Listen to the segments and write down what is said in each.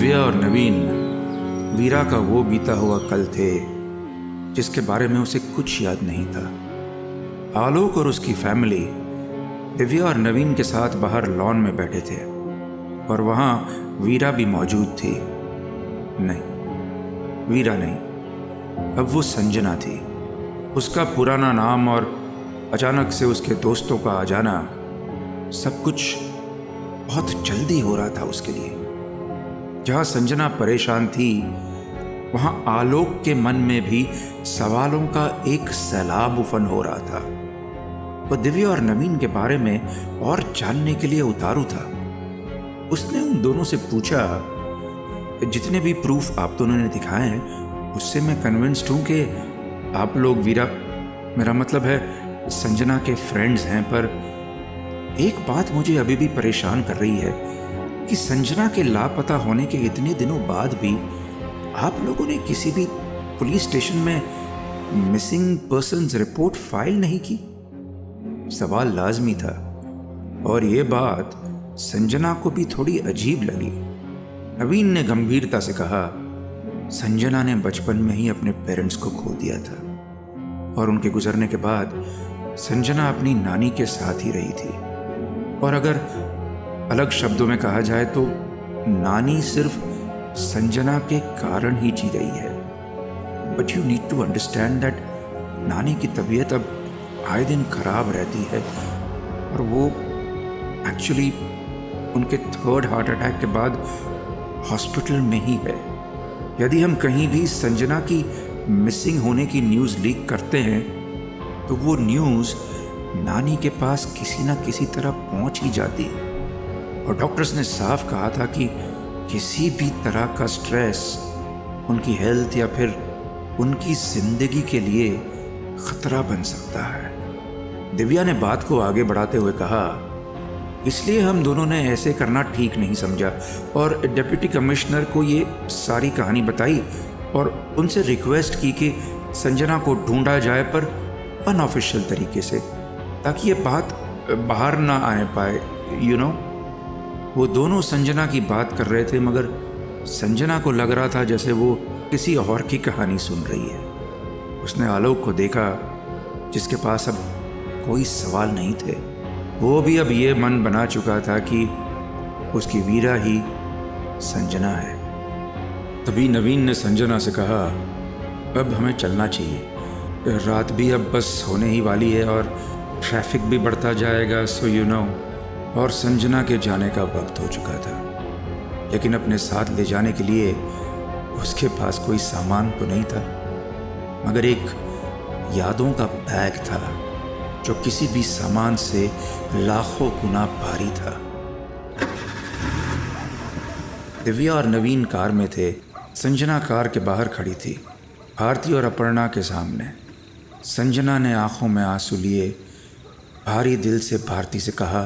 दिव्या और नवीन वीरा का वो बीता हुआ कल थे जिसके बारे में उसे कुछ याद नहीं था। आलोक और उसकी फैमिली दिव्या और नवीन के साथ बाहर लॉन में बैठे थे और वहाँ वीरा भी मौजूद थी। नहीं, वीरा नहीं, अब वो संजना थी। उसका पुराना नाम और अचानक से उसके दोस्तों का आ जाना, सब कुछ बहुत जल्दी हो रहा था उसके लिए। जहाँ संजना परेशान थी वहाँ आलोक के मन में भी सवालों का एक सैलाब उफन हो रहा था। वो दिव्या और नवीन के बारे में और जानने के लिए उतारू था। उसने उन दोनों से पूछा, जितने भी प्रूफ आप दोनों ने दिखाए हैं उससे मैं कन्विंस्ड हूं कि आप लोग वीरा, मेरा मतलब है संजना के फ्रेंड्स हैं, पर एक बात मुझे अभी भी परेशान कर रही है कि संजना के लापता होने के इतने दिनों बाद भी आप लोगों ने किसी भी पुलिस स्टेशन में मिसिंग पर्सन्स रिपोर्ट फाइल नहीं की। सवाल लाजमी था और ये बात संजना को भी थोड़ी अजीब लगी। नवीन ने गंभीरता से कहा, संजना ने बचपन में ही अपने पेरेंट्स को खो दिया था और उनके गुजरने के बाद संजना अपनी नानी के साथ ही रही थी। और अगर अलग शब्दों में कहा जाए तो नानी सिर्फ संजना के कारण ही जी रही है। But you need to understand that नानी की तबीयत अब आए दिन खराब रहती है और वो एक्चुअली उनके 3rd हार्ट अटैक के बाद हॉस्पिटल में ही है। यदि हम कहीं भी संजना की मिसिंग होने की न्यूज़ लीक करते हैं तो वो न्यूज़ नानी के पास किसी ना किसी तरह पहुंच ही जाती। और डॉक्टर्स ने साफ कहा था कि किसी भी तरह का स्ट्रेस उनकी हेल्थ या फिर उनकी जिंदगी के लिए खतरा बन सकता है। दिव्या ने बात को आगे बढ़ाते हुए कहा, इसलिए हम दोनों ने ऐसे करना ठीक नहीं समझा और डिप्टी कमिश्नर को ये सारी कहानी बताई और उनसे रिक्वेस्ट की कि संजना को ढूंढा जाए, पर अनऑफिशियल तरीके से, ताकि ये बात बाहर ना आने पाए। यू नो, वो दोनों संजना की बात कर रहे थे मगर संजना को लग रहा था जैसे वो किसी और की कहानी सुन रही है। उसने आलोक को देखा जिसके पास अब कोई सवाल नहीं थे। वो भी अब ये मन बना चुका था कि उसकी वीरा ही संजना है। तभी नवीन ने संजना से कहा, अब हमें चलना चाहिए, रात भी अब बस होने ही वाली है और ट्रैफिक भी बढ़ता जाएगा, सो यू नो। और संजना के जाने का वक्त हो चुका था, लेकिन अपने साथ ले जाने के लिए उसके पास कोई सामान तो नहीं था मगर एक यादों का बैग था जो किसी भी सामान से लाखों गुना भारी था। दिव्या और नवीन कार में थे। संजना कार के बाहर खड़ी थी, भारती और अपर्णा के सामने। संजना ने आंखों में आंसू लिए भारी दिल से भारती से कहा,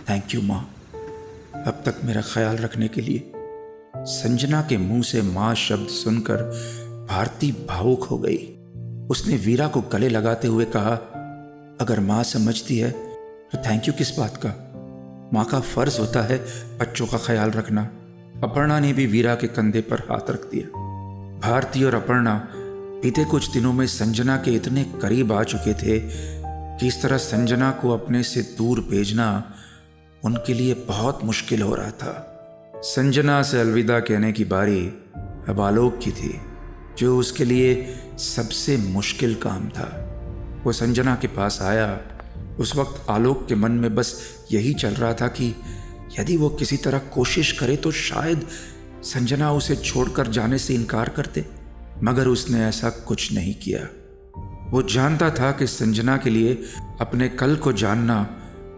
थैंक यू माँ, अब तक मेरा ख्याल रखने के लिए। संजना के मुंह से माँ शब्द सुनकर भारती भावुक हो गई। उसने वीरा को गले लगाते हुए कहा, अगर माँ समझती है तो थैंक यू किस बात का? माँ का फर्ज होता है बच्चों का ख्याल रखना। अपर्णा ने भी वीरा के कंधे पर हाथ रख दिया। भारती और अपर्णा बीते कुछ दिनों में संजना के इतने करीब आ चुके थे कि इस तरह संजना को अपने से दूर भेजना उनके लिए बहुत मुश्किल हो रहा था। संजना से अलविदा कहने की बारी अब आलोक की थी, जो उसके लिए सबसे मुश्किल काम था। वो संजना के पास आया। उस वक्त आलोक के मन में बस यही चल रहा था कि यदि वो किसी तरह कोशिश करे तो शायद संजना उसे छोड़कर जाने से इनकार कर दे, मगर उसने ऐसा कुछ नहीं किया। वो जानता था कि संजना के लिए अपने कल को जानना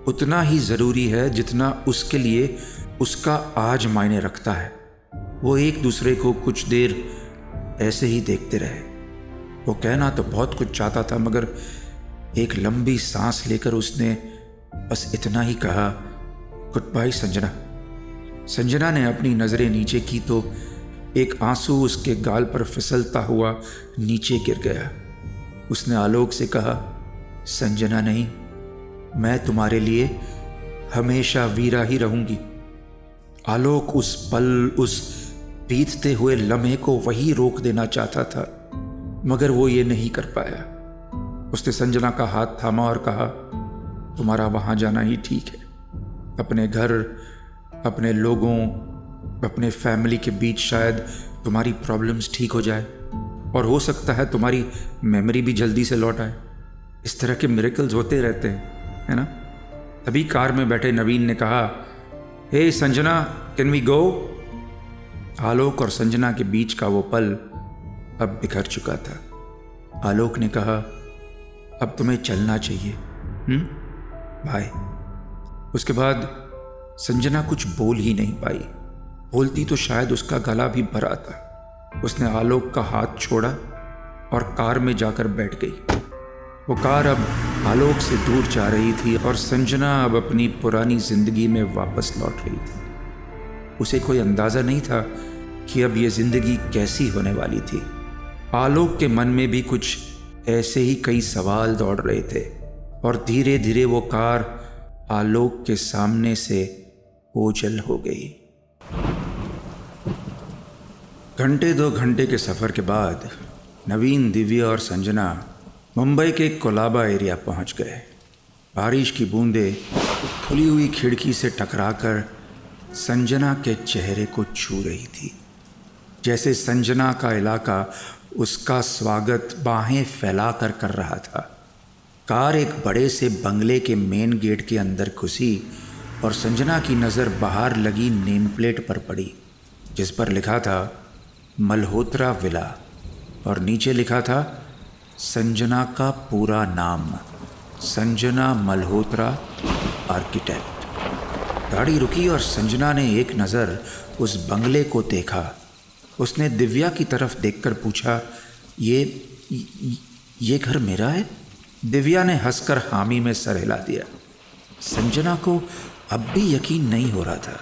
उतना ही ज़रूरी है जितना उसके लिए उसका आज मायने रखता है। वो एक दूसरे को कुछ देर ऐसे ही देखते रहे। वो कहना तो बहुत कुछ चाहता था मगर एक लंबी सांस लेकर उसने बस इतना ही कहा, गुड बाय संजना। संजना ने अपनी नज़रें नीचे की तो एक आंसू उसके गाल पर फिसलता हुआ नीचे गिर गया। उसने आलोक से कहा, संजना नहीं, मैं तुम्हारे लिए हमेशा वीरा ही रहूंगी। आलोक उस पल, उस बीतते हुए लम्हे को वही रोक देना चाहता था, मगर वो ये नहीं कर पाया। उसने संजना का हाथ थामा और कहा, तुम्हारा वहां जाना ही ठीक है। अपने घर, अपने लोगों, अपने फैमिली के बीच शायद तुम्हारी प्रॉब्लम्स ठीक हो जाए और हो सकता है तुम्हारी मेमोरी भी जल्दी से लौट आए। इस तरह के मिरेकल्स होते रहते हैं, है ना। तभी कार में बैठे नवीन ने कहा, हे संजना, कैन वी गो? आलोक और संजना के बीच का वो पल अब बिखर चुका था। आलोक ने कहा, अब तुम्हें चलना चाहिए, बाय। उसके बाद संजना कुछ बोल ही नहीं पाई। बोलती तो शायद उसका गला भी भरा था। उसने आलोक का हाथ छोड़ा और कार में जाकर बैठ गई। वो कार अब आलोक से दूर जा रही थी और संजना अब अपनी पुरानी जिंदगी में वापस लौट रही थी। उसे कोई अंदाजा नहीं था कि अब ये जिंदगी कैसी होने वाली थी। आलोक के मन में भी कुछ ऐसे ही कई सवाल दौड़ रहे थे और धीरे धीरे वो कार आलोक के सामने से ओझल हो गई। घंटे 2 घंटे के सफर के बाद नवीन, दिव्या और संजना मुंबई के कोलाबा एरिया पहुंच गए। बारिश की बूंदें खुली हुई खिड़की से टकराकर संजना के चेहरे को छू रही थी, जैसे संजना का इलाका उसका स्वागत बाहें फैलाकर कर रहा था। कार एक बड़े से बंगले के मेन गेट के अंदर घुसी और संजना की नज़र बाहर लगी नेम प्लेट पर पड़ी, जिस पर लिखा था मल्होत्रा विला और नीचे लिखा था संजना का पूरा नाम, संजना मल्होत्रा आर्किटेक्ट। गाड़ी रुकी और संजना ने एक नज़र उस बंगले को देखा। उसने दिव्या की तरफ देखकर पूछा, ये घर मेरा है? दिव्या ने हंसकर हामी में सर हिला दिया। संजना को अब भी यकीन नहीं हो रहा था।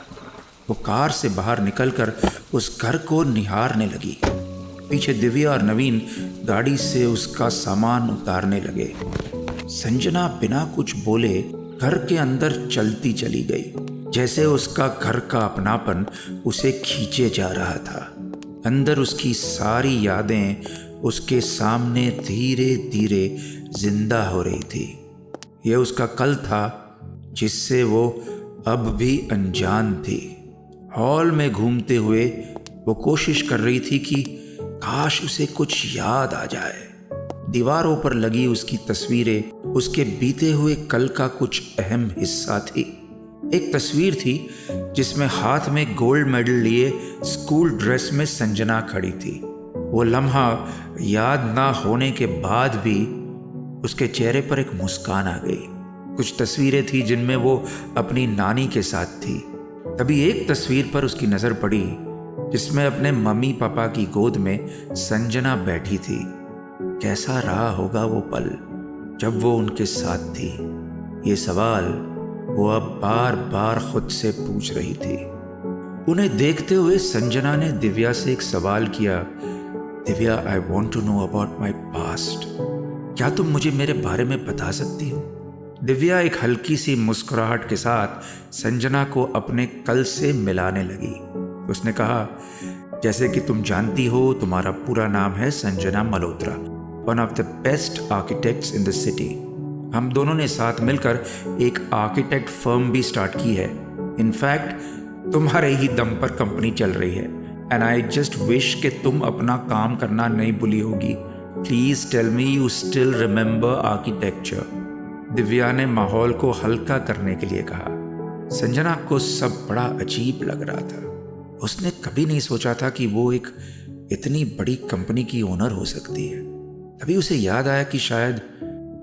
वो कार से बाहर निकलकर उस घर को निहारने लगी। पीछे दिव्या और नवीन गाड़ी से उसका सामान उतारने लगे। संजना बिना कुछ बोले घर के अंदर चलती चली गई, जैसे उसका घर का अपनापन उसे खींचे जा रहा था। अंदर उसकी सारी यादें उसके सामने धीरे धीरे जिंदा हो रही थी। यह उसका कल था जिससे वो अब भी अनजान थी। हॉल में घूमते हुए वो कोशिश कर रही थी कि काश उसे कुछ याद आ जाए। दीवारों पर लगी उसकी तस्वीरें उसके बीते हुए कल का कुछ अहम हिस्सा थी। एक तस्वीर थी जिसमें हाथ में गोल्ड मेडल लिए स्कूल ड्रेस में संजना खड़ी थी। वो लम्हा याद ना होने के बाद भी उसके चेहरे पर एक मुस्कान आ गई। कुछ तस्वीरें थी जिनमें वो अपनी नानी के साथ थी। तभी एक तस्वीर पर उसकी नज़र पड़ी जिसमें अपने मम्मी पापा की गोद में संजना बैठी थी। कैसा रहा होगा वो पल जब वो उनके साथ थी? ये सवाल वो अब बार बार खुद से पूछ रही थी। उन्हें देखते हुए संजना ने दिव्या से एक सवाल किया, Divya, I want to know about my past. क्या तुम मुझे मेरे बारे में बता सकती हो? दिव्या एक हल्की सी मुस्कुराहट के साथ संजना को अपने कल से मिलाने लगी। उसने कहा, जैसे कि तुम जानती हो, तुम्हारा पूरा नाम है Sanjana Malhotra, one of the best architects in the city. हम दोनों ने साथ मिलकर एक आर्किटेक्ट फर्म भी स्टार्ट की है। इनफैक्ट तुम्हारे ही दम पर कंपनी चल रही है। एंड आई जस्ट विश कि तुम अपना काम करना नहीं भूली होगी। Please tell me you still remember architecture. Divya ने माहौल को हल्का करने के लिए कहा। संजना को सब बड़ा अजीब लग रहा था। उसने कभी नहीं सोचा था कि वो एक इतनी बड़ी कंपनी की ओनर हो सकती है। तभी उसे याद आया कि शायद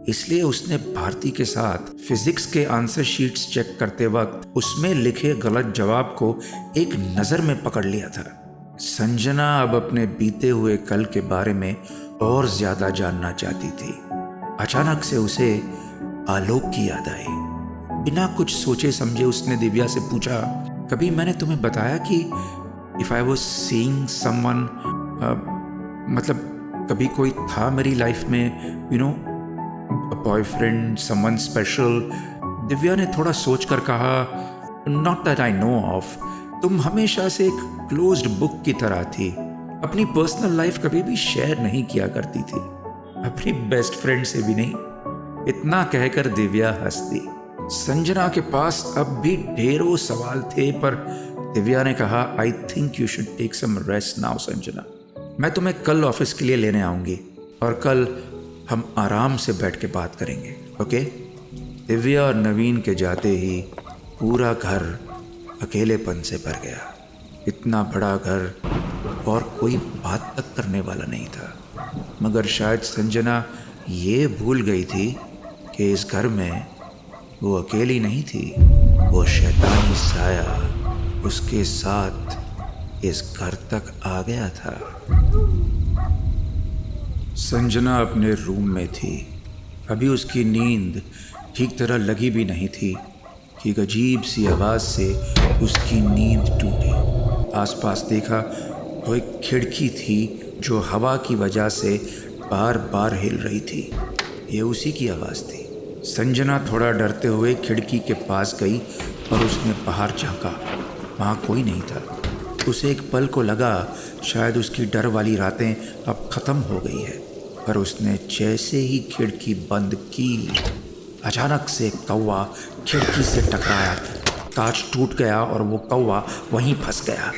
इसलिए उसने भारती के साथ फिजिक्स के आंसर शीट्स चेक करते वक्त उसमें लिखे गलत जवाब को एक नज़र में पकड़ लिया था। संजना अब अपने बीते हुए कल के बारे में और ज्यादा जानना चाहती थी। अचानक से उसे आलोक की याद आई। बिना कुछ सोचे समझे उसने दिव्या से पूछा, कभी मैंने तुम्हें बताया कि if I was seeing someone, मतलब कभी कोई था मेरी लाइफ में, you know, boyfriend, someone special? Divya ने थोड़ा सोचकर कहा, not that I know of. तुम हमेशा से एक क्लोज्ड बुक की तरह थी, अपनी पर्सनल लाइफ कभी भी शेयर नहीं किया करती थी, अपनी बेस्ट फ्रेंड से भी नहीं। इतना कहकर दिव्या हंस दी। संजना के पास अब भी ढेरों सवाल थे, पर दिव्या ने कहा, I think you should take some rest now Sanjana. मैं तुम्हें कल ऑफिस के लिए लेने आऊंगी और कल हम आराम से बैठ के बात करेंगे, ओके? दिव्या और नवीन के जाते ही पूरा घर अकेलेपन से भर गया। इतना बड़ा घर और कोई बात तक करने वाला नहीं था। मगर शायद संजना ये भूल गई थी कि इस घर में वो अकेली नहीं थी, वो शैतानी साया उसके साथ इस घर तक आ गया था। संजना अपने रूम में थी। अभी उसकी नींद ठीक तरह लगी भी नहीं थी कि एक अजीब सी आवाज़ से उसकी नींद टूटी। आसपास देखा तो एक खिड़की थी जो हवा की वजह से बार बार हिल रही थी। ये उसी की आवाज़ थी। संजना थोड़ा डरते हुए खिड़की के पास गई और उसने बाहर झांका। वहाँ कोई नहीं था। उसे एक पल को लगा शायद उसकी डर वाली रातें अब ख़त्म हो गई है, पर उसने जैसे ही खिड़की बंद की, अचानक से कौवा खिड़की से टकराया, कांच टूट गया और वो कौवा वहीं फंस गया।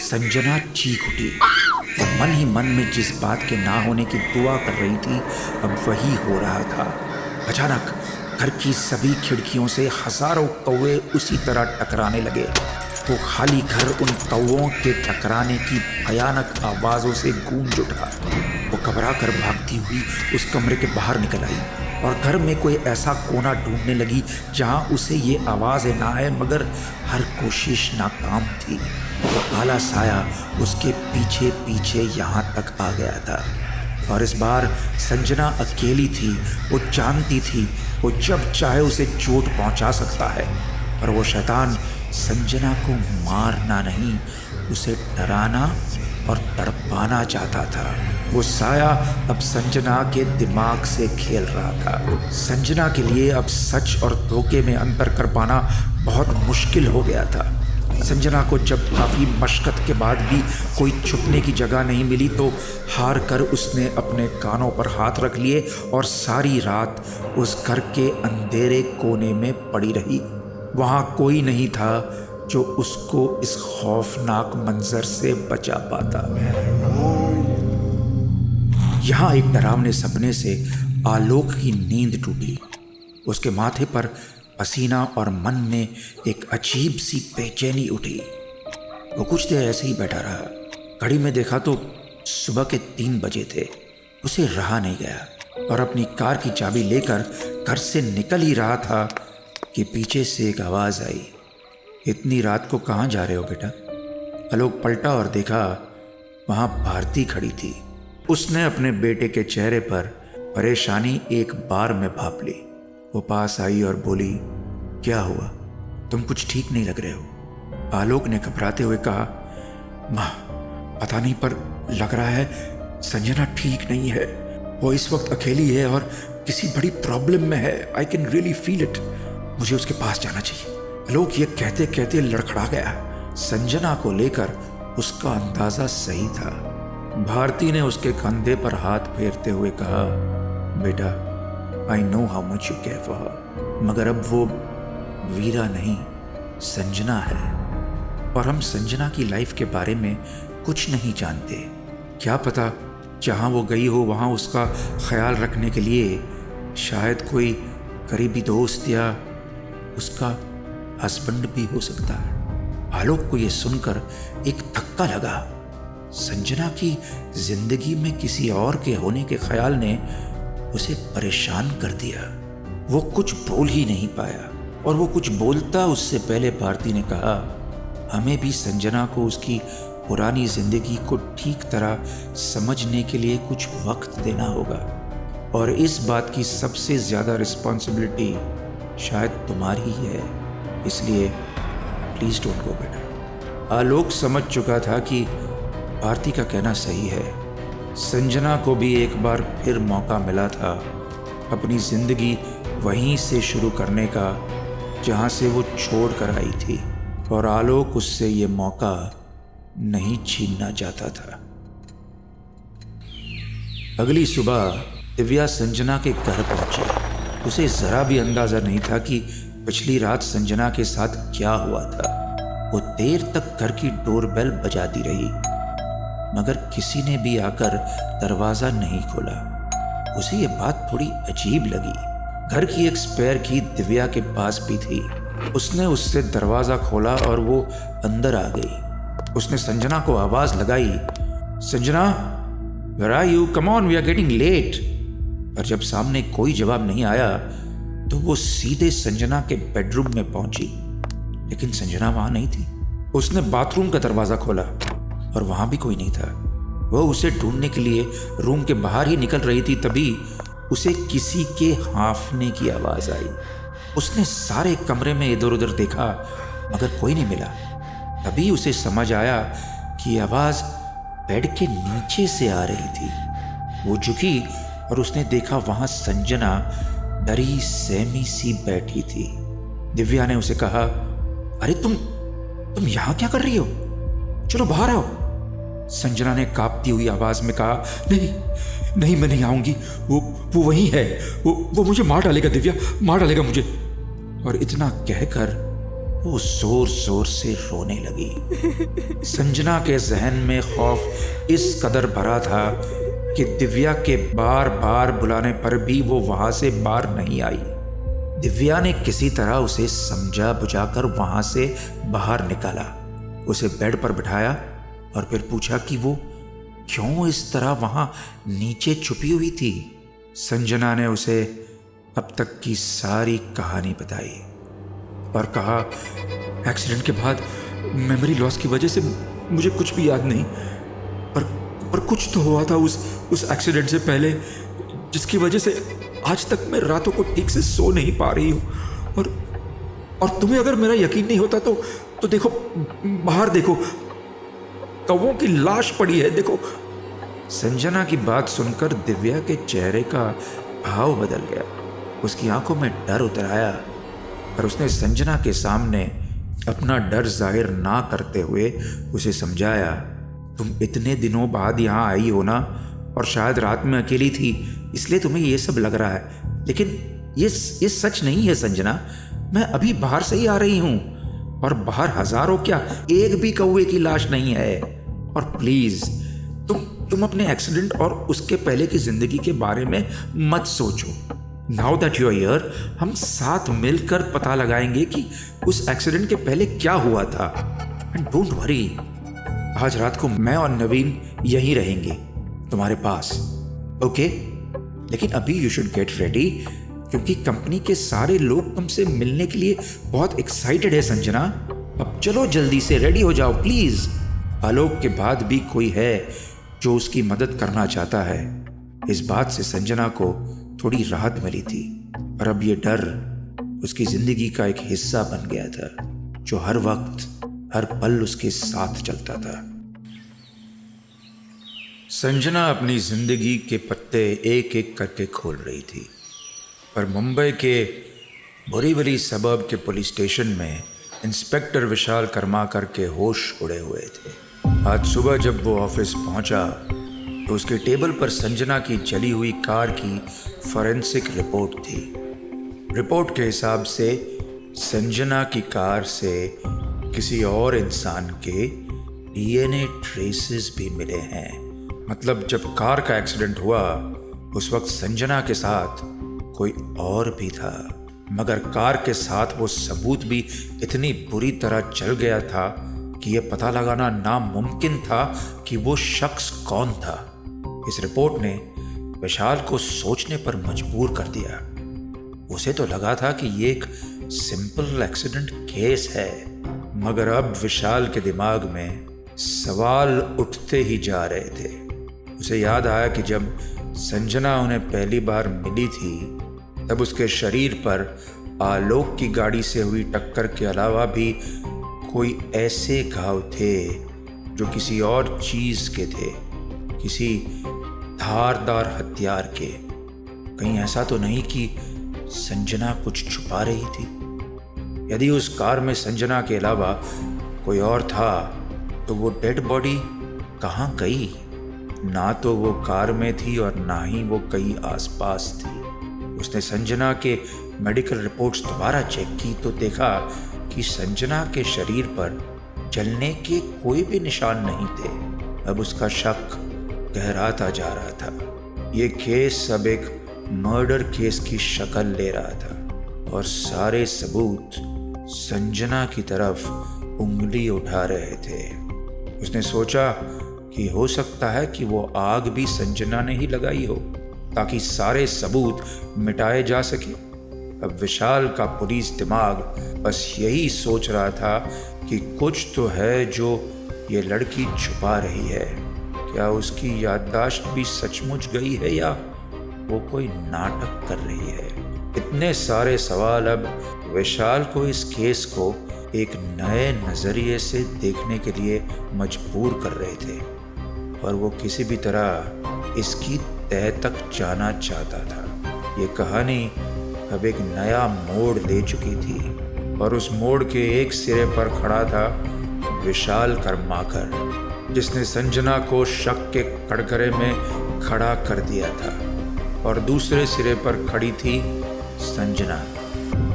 संजना चीख उठी। वो मन ही मन में जिस बात के ना होने की दुआ कर रही थी, अब वही हो रहा था। अचानक घर की सभी खिड़कियों से हजारों कौवे उसी तरह टकराने लगे। वो खाली घर उन कौवों के टकराने की भयानक आवाज़ों से गूंज उठा। वो घबरा कर भागती हुई उस कमरे के बाहर निकल आई और घर में कोई ऐसा कोना ढूंढने लगी जहां उसे ये आवाज़ें ना आए, मगर हर कोशिश नाकाम थी। वो काला साया उसके पीछे पीछे यहाँ तक आ गया था और इस बार संजना अकेली थी। वो जानती थी वो जब चाहे उसे चोट पहुंचा सकता है, पर वो शैतान संजना को मारना नहीं, उसे डराना और तड़पाना चाहता था। वो साया अब संजना के दिमाग से खेल रहा था। संजना के लिए अब सच और धोखे में अंतर कर पाना बहुत मुश्किल हो गया था। संजना को जब काफ़ी मशक्क़त के बाद भी कोई छुपने की जगह नहीं मिली तो हार कर उसने अपने कानों पर हाथ रख लिए और सारी रात उस घर के अंधेरे कोने में पड़ी रही। वहाँ कोई नहीं था जो उसको इस खौफनाक मंजर से बचा पाता। यहाँ एक डरावने सपने से आलोक की नींद टूटी। उसके माथे पर पसीना और मन में एक अजीब सी बेचैनी उठी। वो कुछ देर ऐसे ही बैठा रहा। घड़ी में देखा तो सुबह के 3 बजे थे। उसे रहा नहीं गया और अपनी कार की चाबी लेकर घर से निकल ही रहा था कि पीछे से एक आवाज़ आई, इतनी रात को कहाँ जा रहे हो बेटा? आलोक पलटा और देखा वहाँ भारती खड़ी थी। उसने अपने बेटे के चेहरे पर परेशानी एक बार में भाप ली। वो पास आई और बोली, क्या हुआ? तुम कुछ ठीक नहीं लग रहे हो। आलोक ने घबराते हुए कहा, माँ पता नहीं पर लग रहा है संजना ठीक नहीं है। वो इस वक्त अकेली है और किसी बड़ी प्रॉब्लम में है। I can really feel it. मुझे उसके पास जाना चाहिए। आलोक ये कहते कहते लड़खड़ा गया। संजना को लेकर उसका अंदाजा सही था। भारती ने उसके कंधे पर हाथ फेरते हुए कहा, बेटा I know how much you care for her, मगर अब वो वीरा नहीं संजना है और हम संजना की लाइफ के बारे में कुछ नहीं जानते। क्या पता जहाँ वो गई हो वहाँ उसका ख्याल रखने के लिए शायद कोई करीबी दोस्त या उसका हस्बैंड भी हो सकता है। आलोक को यह सुनकर एक धक्का लगा। संजना की जिंदगी में किसी और के होने के ख्याल ने उसे परेशान कर दिया। वो कुछ बोल ही नहीं पाया और वो कुछ बोलता उससे पहले भारती ने कहा, हमें भी संजना को उसकी पुरानी जिंदगी को ठीक तरह समझने के लिए कुछ वक्त देना होगा और इस बात की सबसे ज़्यादा रिस्पॉन्सिबिलिटी शायद तुम्हारी ही है, इसलिए प्लीज़ डोंट गो बेटा। आलोक समझ चुका था कि भारती का कहना सही है। संजना को भी एक बार फिर मौका मिला था अपनी ज़िंदगी वहीं से शुरू करने का जहाँ से वो छोड़ कर आई थी। और आलोक उससे ये मौका नहीं छीनना चाहता था। अगली सुबह दिव्या संजना के घर पहुंची। उसे जरा भी अंदाजा नहीं था कि पिछली रात संजना के साथ क्या हुआ था। वो देर तक घर की डोरबेल बजाती रही, मगर किसी ने भी आकर दरवाजा नहीं खोला। उसे ये बात थोड़ी अजीब लगी। घर की एक स्पेयर की दिव्या के पास भी थी। उसने उससे दरवाजा खोला और वो अंदर आ गई। उसने संजना को आवाज लगाई, Sanjana, where are you? Come on, we are getting late. पर जब सामने कोई जवाब नहीं आया तो वो सीधे संजना के बेडरूम में पहुंची, लेकिन संजना वहां नहीं थी। उसने बाथरूम का दरवाजा खोला और वहां भी कोई नहीं था। वो उसे ढूंढने के लिए रूम के बाहर ही निकल रही थी, तभी उसे किसी के हांफने की आवाज आई। उसने सारे कमरे में इधर उधर देखा, मगर कोई नहीं मिला। तभी उसे समझ आया कि आवाज बेड के नीचे से आ रही थी। वो झुकी और उसने देखा वहां संजना डरी सहमी सी बैठी थी। दिव्या ने उसे कहा, अरे तुम यहां क्या कर रही हो? चलो बाहर आओ। संजना ने कांपती हुई आवाज में कहा, नहीं मैं नहीं आऊंगी। वो वहीं है। वो मुझे मार डालेगा दिव्या, मार डालेगा मुझे। और इतना कहकर वो जोर जोर से रोने लगी। संजना के जहन में खौफ इस कदर भरा था कि दिव्या के बार बार बुलाने पर भी वो वहां से बाहर नहीं आई। दिव्या ने किसी तरह उसे समझा बुझाकर वहां से बाहर निकाला, उसे बेड पर बिठाया और फिर पूछा कि वो क्यों इस तरह वहां नीचे छुपी हुई थी। संजना ने उसे अब तक की सारी कहानी बताई और कहा, एक्सीडेंट के बाद मेमोरी लॉस की वजह से मुझे कुछ भी याद नहीं, पर कुछ तो हुआ था उस एक्सीडेंट से पहले, जिसकी वजह से आज तक मैं रातों को ठीक से सो नहीं पा रही हूँ। और तुम्हें अगर मेरा यकीन नहीं होता तो देखो, बाहर देखो, कौवों की लाश पड़ी है, देखो। संजना की बात सुनकर दिव्या के चेहरे का भाव बदल गया। उसकी आंखों में डर उतर आया, पर उसने संजना के सामने अपना डर जाहिर ना करते हुए उसे समझाया, तुम इतने दिनों बाद यहाँ आई हो ना, और शायद रात में अकेली थी इसलिए तुम्हें ये सब लग रहा है, लेकिन ये सच नहीं है संजना। मैं अभी बाहर से ही आ रही हूँ और बाहर हजारों क्या एक भी कौवे की लाश नहीं है। और प्लीज तुम अपने एक्सीडेंट और उसके पहले की जिंदगी के बारे में मत सोचो। Now that you are here, हम साथ मिलकर पता लगाएंगे कि उस एक्सीडेंट के पहले क्या हुआ था। एंड डोंट वरी, आज रात को मैं और नवीन यहीं रहेंगे तुम्हारे पास, ओके? लेकिन अभी यू शुड गेट रेडी, क्योंकि कंपनी के सारे लोग तुमसे मिलने के लिए बहुत एक्साइटेड है संजना। अब चलो जल्दी से रेडी हो जाओ प्लीज। आलोक के बाद भी कोई है जो उसकी मदद करना चाहता है। इस बात से संजना को थोड़ी राहत मिली थी, पर अब ये डर उसकी जिंदगी का एक हिस्सा बन गया था, जो हर वक्त हर पल उसके साथ चलता था। संजना अपनी जिंदगी के पत्ते एक एक करके खोल रही थी, पर मुंबई के बोरीवली सबर्ब के पुलिस स्टेशन में इंस्पेक्टर विशाल कर्माकर के होश उड़े हुए थे। आज सुबह जब वो ऑफिस पहुंचा तो उसके टेबल पर संजना की जली हुई कार की फॉरेंसिक रिपोर्ट थी। रिपोर्ट के हिसाब से संजना की कार से किसी और इंसान के डीएनए ट्रेसेस भी मिले हैं। मतलब जब कार का एक्सीडेंट हुआ उस वक्त संजना के साथ कोई और भी था, मगर कार के साथ वो सबूत भी इतनी बुरी तरह जल गया था कि यह पता लगाना नामुमकिन था कि वो शख्स कौन था। इस रिपोर्ट ने विशाल को सोचने पर मजबूर कर दिया। उसे तो लगा था कि ये एक सिंपल एक्सीडेंट केस है, मगर अब विशाल के दिमाग में सवाल उठते ही जा रहे थे। उसे याद आया कि जब संजना उन्हें पहली बार मिली थी तब उसके शरीर पर आलोक की गाड़ी से हुई टक्कर के अलावा भी कोई ऐसे घाव थे जो किसी और चीज के थे, किसी धारदार हथियार के। कहीं ऐसा तो नहीं कि संजना कुछ छुपा रही थी? यदि उस कार में संजना के अलावा कोई और था तो वो डेड बॉडी कहाँ गई? ना तो वो कार में थी और ना ही वो कहीं आसपास थी। उसने संजना के मेडिकल रिपोर्ट्स दोबारा चेक की तो देखा कि संजना के शरीर पर जलने के कोई भी निशान नहीं थे। अब उसका शक गहराता जा रहा था। ये केस अब एक मर्डर केस की शक्ल ले रहा था और सारे सबूत संजना की तरफ उंगली उठा रहे थे। उसने सोचा कि हो सकता है कि वो आग भी संजना ने ही लगाई हो ताकि सारे सबूत मिटाए जा सके। अब विशाल का पुलिस दिमाग बस यही सोच रहा था कि कुछ तो है जो ये लड़की छुपा रही है। क्या उसकी याददाश्त भी सचमुच गई है या वो कोई नाटक कर रही है? इतने सारे सवाल अब विशाल को इस केस को एक नए नजरिए से देखने के लिए मजबूर कर रहे थे और वो किसी भी तरह इसकी तह तक जाना चाहता था। ये कहानी अब एक नया मोड़ ले चुकी थी और उस मोड़ के एक सिरे पर खड़ा था विशाल कर्माकर, जिसने संजना को शक के कड़करे में खड़ा कर दिया था, और दूसरे सिरे पर खड़ी थी संजना,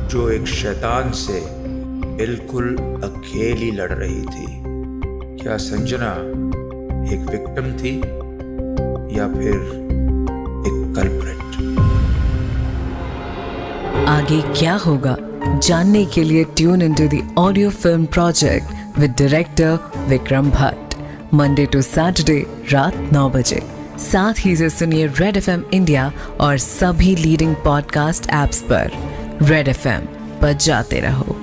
जो एक शैतान से बिल्कुल अकेली लड़ रही थी। क्या संजना एक विक्टिम थी या फिर एक कल्प्रिट? आगे क्या होगा जानने के लिए tune into the audio film project with director Vikram Bhatt, Monday to Saturday रात 9 बजे। साथ ही से सुनिए रेड एफएम इंडिया और सभी लीडिंग पॉडकास्ट ऐप्स पर। रेड एफएम पर जाते रहो।